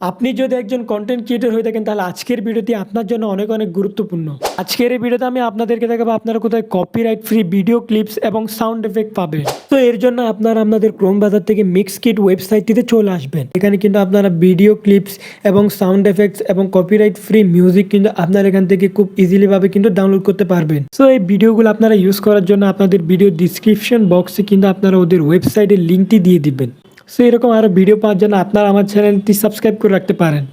আপনি যদি একজন কন্টেন্ট ক্রিয়েটর হয়ে থাকেন তাহলে আজকের ভিডিওটি আপনার জন্য অনেক অনেক গুরুত্বপূর্ণ। আজকের এই ভিডিওতে আমি আপনাদেরকে দেখাবো আপনারা কোথায় কপিরাইট ফ্রি ভিডিও ক্লিপস এবং সাউন্ড এফেক্ট পাবেন। তো এর জন্য আপনারা আপনাদের ক্রোম বাজার থেকে মিক্সকিট ওয়েবসাইটটিতে চলে আসবেন। এখানে কিন্তু আপনারা ভিডিও ক্লিপস এবং সাউন্ড এফেক্টস এবং কপিরাইট ফ্রি মিউজিক কিন্তু আপনারা এখান থেকে খুব ইজিলি ভাবে কিন্তু ডাউনলোড করতে পারবেন। সো এই ভিডিওগুলো আপনারা ইউজ করার জন্য আপনাদের ভিডিও ডিসক্রিপশন বক্সে কিন্তু আপনারা ওদের ওয়েবসাইটের লিঙ্কটি দিয়ে দিবেন। সো এরকম আরো ভিডিও পাওয়ার জন্য আপনারা আমার চ্যানেলটি সাবস্ক্রাইব করে রাখতে পারেন।